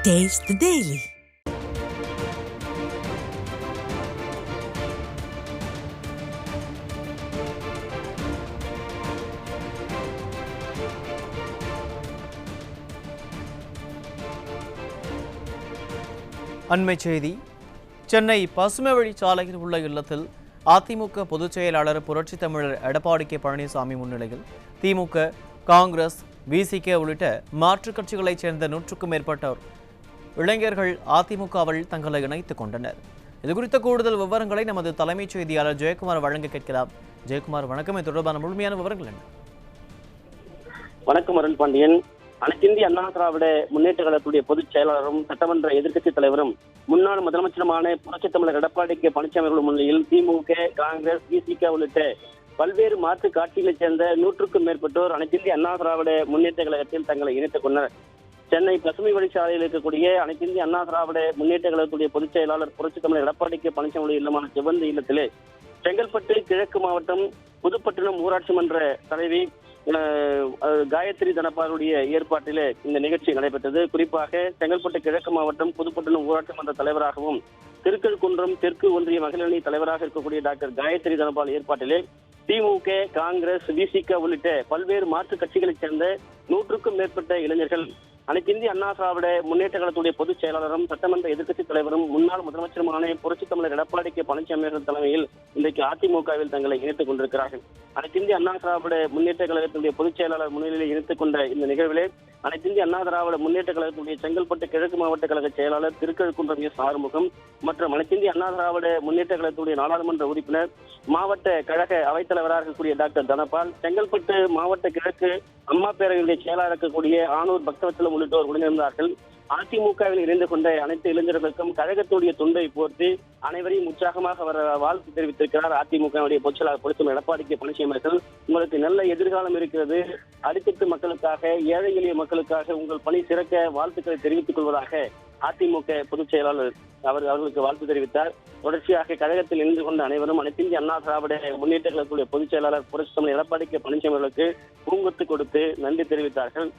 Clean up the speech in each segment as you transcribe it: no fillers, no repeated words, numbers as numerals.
Taste the Daily. அண்மைச் செய்தி. சென்னை பசுமை வழிச்சாலையில் உள்ள இல்லத்தில் அதிமுக பொதுச் செயலாளர் புரட்சித் தமிழர் எடப்பாடி கே பழனிசாமி முன்னிலையில் திமுக, காங்கிரஸ், விசிக உள்ளிட்ட மாற்றுக் கட்சிகளைச் சேர்ந்த 100க்கும் மேற்பட்டோர் இளைஞர்கள் அதிமுகவில் தங்களை இணைத்துக் கொண்டனர். இதுகுறித்த கூடுதல் விவரங்களை நமது தலைமைச் செய்தியாளர் ஜெயக்குமார் வழங்க கேட்கலாம். ஜெயக்குமார், வணக்கம். இது தொடர்பான முழுமையான விவரங்கள் என்ன? வணக்கம் அருண் பாண்டியன். அனைத்திந்திய அண்ணா திராவிட முன்னேற்ற கழகத்துடைய பொதுச் செயலாளரும் சட்டமன்ற எதிர்க்கட்சித் தலைவரும் முன்னாள் முதலமைச்சருமான புரட்சித் தமிழர் எடப்பாடி கே பழனிசாமி அவர்கள் முன்னிலையில் திமுக, காங்கிரஸ், விசிக உள்ளிட்ட பல்வேறு மாற்று கட்சிகளைச் சேர்ந்த 100க்கும் மேற்பட்டோர் அனைத்திந்திய அண்ணா திராவிட முன்னேற்ற கழகத்தில் தங்களை இணைத்துக் கொண்டனர். சென்னை பசுமை வழிச்சாலையில் இருக்கக்கூடிய அனைத்திந்திய அண்ணா திராவிட முன்னேற்ற கழகத்துடைய பொதுச் செயலாளர் புரட்சித் தமிழர் எடப்பாடி கே பழனிசாமி இல்லமான சிவந்த இல்லத்திலே செங்கல்பட்டு கிழக்கு மாவட்டம் புதுப்பட்டினம் ஊராட்சி மன்ற தலைவி காயத்ரி தனபாலுடைய ஏற்பாட்டிலே இந்த நிகழ்ச்சி நடைபெற்றது. குறிப்பாக செங்கல்பட்டு கிழக்கு மாவட்டம் புதுப்பட்டினம் ஊராட்சி மன்ற தலைவராகவும் திருக்கழுக்குன்றம் தெற்கு ஒன்றிய மகளிர் அணி தலைவராக இருக்கக்கூடிய டாக்டர் காயத்ரி தனபால் ஏற்பாட்டிலே திமுக, காங்கிரஸ், விசிக உள்ளிட்ட பல்வேறு மாற்றுக் கட்சிகளைச் சேர்ந்த 100க்கும் மேற்பட்ட இளைஞர்கள் அனைத்திந்திய அண்ணா திராவிட முன்னேற்ற கழகத்துடைய பொதுச் செயலாளரும் சட்டமன்ற எதிர்க்கட்சித் தலைவரும் முன்னாள் முதலமைச்சருமான புரட்சித் தமிழர் எடப்பாடி கே பழனிசாமி அவர்கள் தலைமையில் இன்றைக்கு அதிமுகவில் தங்களை இணைத்துக் கொண்டிருக்கிறார்கள். அனைத்திந்திய அண்ணா திராவிட முன்னேற்ற கழகத்துடைய பொதுச் செயலாளர் முன்னிலையில் இணைத்துக் கொண்ட இந்த நிகழ்விலே அனைத்திந்திய அண்ணா திராவிட முன்னேற்ற கழகத்துடைய செங்கல்பட்டு கிழக்கு மாவட்ட கழக செயலாளர் திருக்கழுக்குன்றம் எஸ் ஆறுமுகம் மற்றும் அனைத்திந்திய அண்ணா திராவிட முன்னேற்ற கழகத்துடைய நாடாளுமன்ற உறுப்பினர், மாவட்ட கழக அவைத்தலைவராக இருக்கக்கூடிய டாக்டர் தனபால், செங்கல்பட்டு மாவட்ட கிழக்கு அம்மா பேரவையுடைய செயலாளர் இருக்கக்கூடிய ஆனூர் பக்தவச்சலம் உள்ளிட்டோர் உடனிருந்தார்கள். அதிமுகவில் இணைந்து கொண்ட அனைத்து இளைஞர்களுக்கும் கழகத்துடைய தொண்டை போர்த்து அனைவரையும் உற்சாகமாக வாழ்த்து தெரிவித்திருக்கிறார் அதிமுகவுடைய பொதுச்செயலாளர் புரட்சித் எடப்பாடி கே பழனிசாமி அவர்கள். உங்களுக்கு நல்ல எதிர்காலம் இருக்கிறது, அடித்தட்டு மக்களுக்காக, ஏழை எளிய மக்களுக்காக உங்கள் பணி சிறக்க வாழ்த்துக்களை தெரிவித்துக் கொள்வதாக அதிமுக பொதுச் செயலாளர் அவர்களுக்கு வாழ்த்து தெரிவித்தார். தொடர்ச்சியாக கழகத்தில் இணைந்து கொண்ட அனைவரும் அனைத்திந்திய அண்ணா திராவிட முன்னேற்ற கழகத்துடைய பொதுச் செயலாளர் புரட்சித் தமிழர் எடப்பாடி கே பழனிசாமி அவர்களுக்கு பூங்கொத்து கொடுத்து நன்றி தெரிவித்தார்கள்.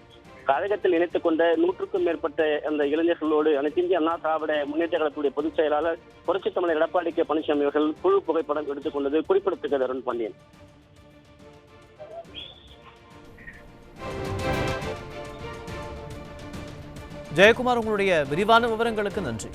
கழகத்தில் இணைத்துக் கொண்ட 100க்கும் மேற்பட்ட அந்த இளைஞர்களோடு அனைத்திந்திய அண்ணா திராவிட முன்னேற்ற கழகத்துடைய பொதுச் செயலாளர் புரட்சித் தமிழர் எடப்பாடி கே பழனிசாமி அவர்கள் குழு புகைப்படம் எடுத்துக் கொண்டது குறிப்பிடத்தக்கது. அருண் பாண்டியன். ஜெயக்குமார், உங்களுடைய விரிவான விவரங்களுக்கு நன்றி.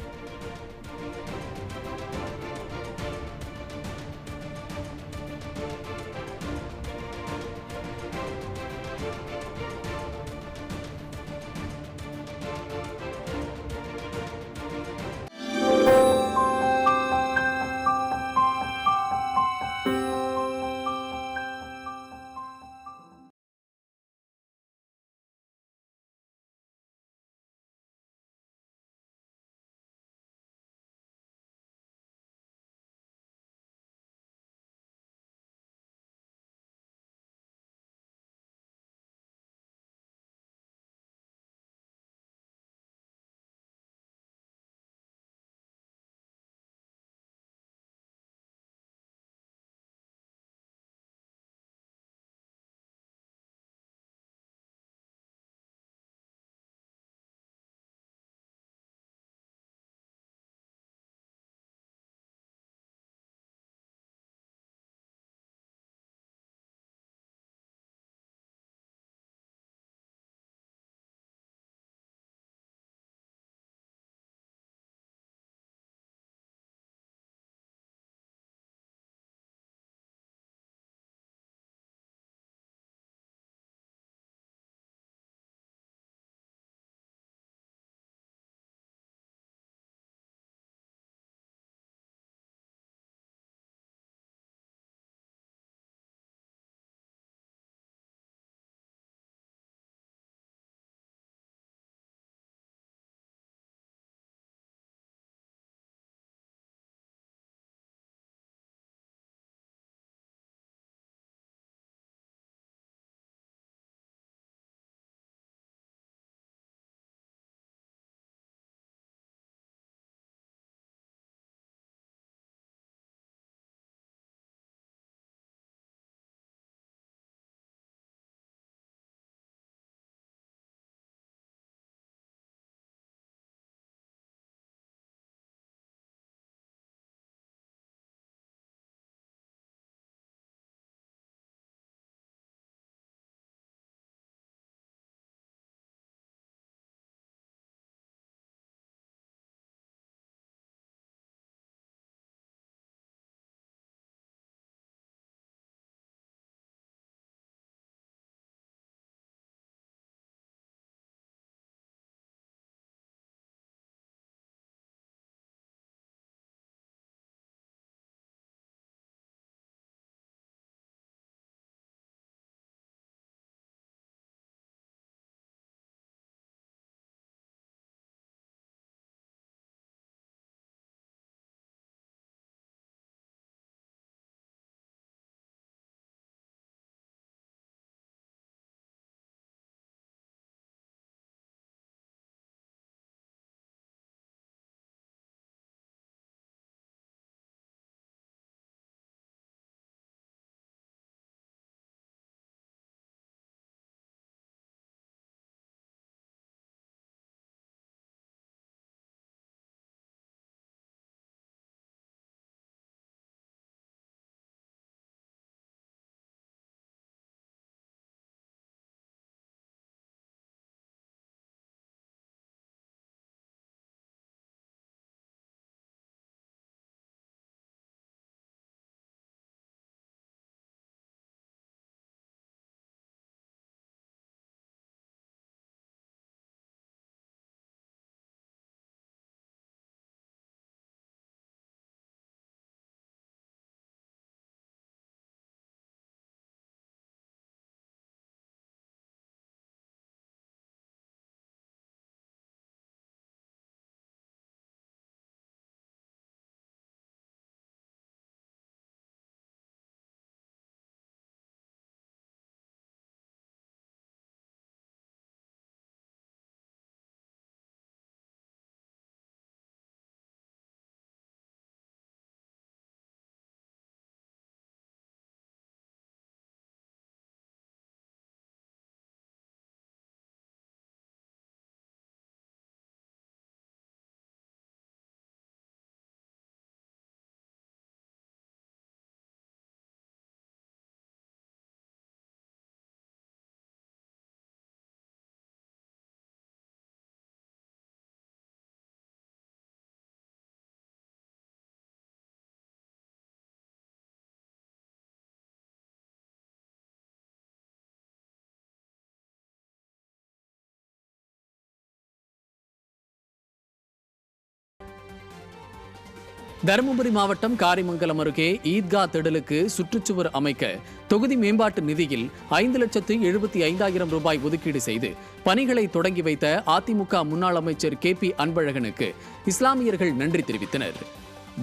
தருமபுரி மாவட்டம் காரிமங்கலம் அருகே ஈத்கா திடலுக்கு சுற்றுச்சுவர் அமைக்க தொகுதி மேம்பாட்டு நிதியில் 5,75,000 ரூபாய் ஒதுக்கீடு செய்து பணிகளை தொடங்கி வைத்த அதிமுக முன்னாள் அமைச்சர் KP அன்பழகனுக்கு இஸ்லாமியர்கள் நன்றி தெரிவித்தனர்.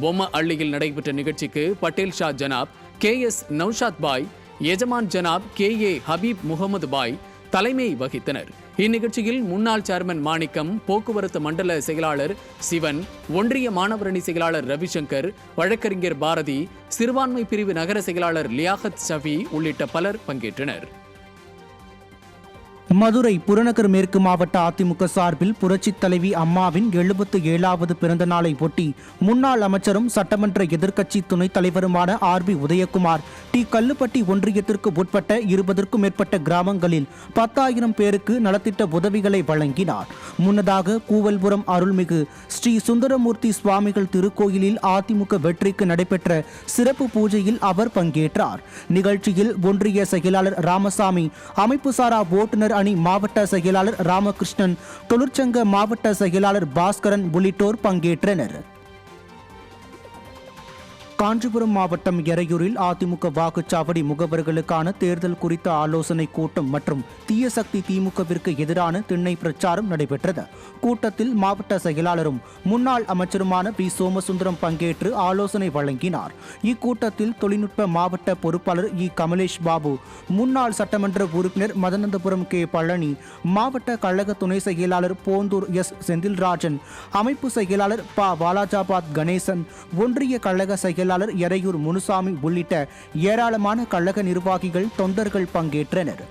பொம்ம அள்ளியில் நடைபெற்ற நிகழ்ச்சிக்கு பட்டேல் ஷா ஜனாப் KS நௌஷாத் பாய், எஜமான் ஜனாப் KA ஹபீப் முகமது பாய் தலைமை வகித்தனர். இந்நிகழ்ச்சியில் முன்னாள் சேர்மன் மாணிக்கம், போக்குவரத்து மண்டல செயலாளர் சிவன், ஒன்றிய மாணவரணி செயலாளர் ரவிசங்கர், வழக்கறிஞர் பாரதி, சிறுபான்மை பிரிவு நகர செயலாளர் லியாகத் ஷஃபி உள்ளிட்ட பலர் பங்கேற்றனர். மதுரை புறநகர் மேற்கு மாவட்ட அதிமுக சார்பில் புரட்சித் தலைவி அம்மாவின் 77வது பிறந்த நாளை ஒட்டி முன்னாள் அமைச்சரும் சட்டமன்ற எதிர்க்கட்சி துணைத் தலைவருமான RB உதயகுமார் கல்லுப்பட்டி ஒன்றியத்திற்கு உட்பட்ட 20க்கும் மேற்பட்ட கிராமங்களில் 10,000 பேருக்கு நலத்திட்ட உதவிகளை வழங்கினார். முன்னதாக கூவல்புரம் அருள்மிகு ஸ்ரீ சுந்தரமூர்த்தி சுவாமிகள் திருக்கோயிலில் அதிமுக வெற்றிக்கு நடைபெற்ற சிறப்பு பூஜையில் அவர் பங்கேற்றார். நிகழ்ச்சியில் ஒன்றிய செயலாளர் ராமசாமி, அமைப்புசாரா ஓட்டுநர் அணி மாவட்ட செயலாளர் ராமகிருஷ்ணன், தொழிற்சங்க மாவட்ட செயலாளர் பாஸ்கரன் உள்ளிட்டோர் பங்கேற்றனர். காஞ்சிபுரம் மாவட்டம் எரையூரில் அதிமுக வாக்குச்சாவடி முகவர்களுக்கான தேர்தல் குறித்த ஆலோசனை கூட்டம் மற்றும் தீய சக்தி திமுகவிற்கு எதிரான திண்ணை பிரச்சாரம் நடைபெற்றது. கூட்டத்தில் மாவட்ட செயலாளரும் முன்னாள் அமைச்சருமான பி சோமசுந்தரம் பங்கேற்று ஆலோசனை வழங்கினார். இக்கூட்டத்தில் தொழில்நுட்ப மாவட்ட பொறுப்பாளர் கமலேஷ் பாபு, முன்னாள் சட்டமன்ற உறுப்பினர் மதனந்தபுரம் பழனி, மாவட்ட கழக துணை செயலாளர் போந்தூர் செந்தில்ராஜன், அமைப்பு செயலாளர் வாலாஜாபாத் கணேசன், ஒன்றிய கழக செயலாளர் எரையூர் முனுசாமி உள்ளிட்ட ஏராளமான கழக நிர்வாகிகள், தொண்டர்கள் பங்கேற்றனர்.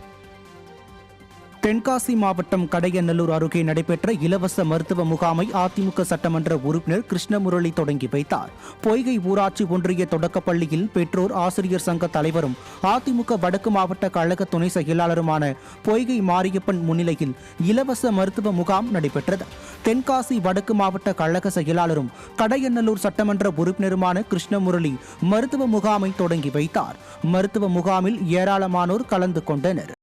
தென்காசி மாவட்டம் கடையநல்லூர் அருகே நடைபெற்ற இலவச மருத்துவ முகாமை அதிமுக சட்டமன்ற உறுப்பினர் கிருஷ்ணமுரளி தொடங்கி வைத்தார். பொய்கை ஊராட்சி ஒன்றிய தொடக்கப்பள்ளியில் பெற்றோர் ஆசிரியர் சங்க தலைவரும் அதிமுக வடக்கு மாவட்ட கழக துணை செயலாளருமான பொய்கை மாரியப்பன் முன்னிலையில் இலவச மருத்துவ முகாம் நடைபெற்றது. தென்காசி வடக்கு மாவட்ட கழக செயலாளரும் கடையநல்லூர் சட்டமன்ற உறுப்பினருமான கிருஷ்ணமுரளி மருத்துவ முகாமை தொடங்கி வைத்தார். மருத்துவ முகாமில் ஏராளமானோர் கலந்து கொண்டனர்.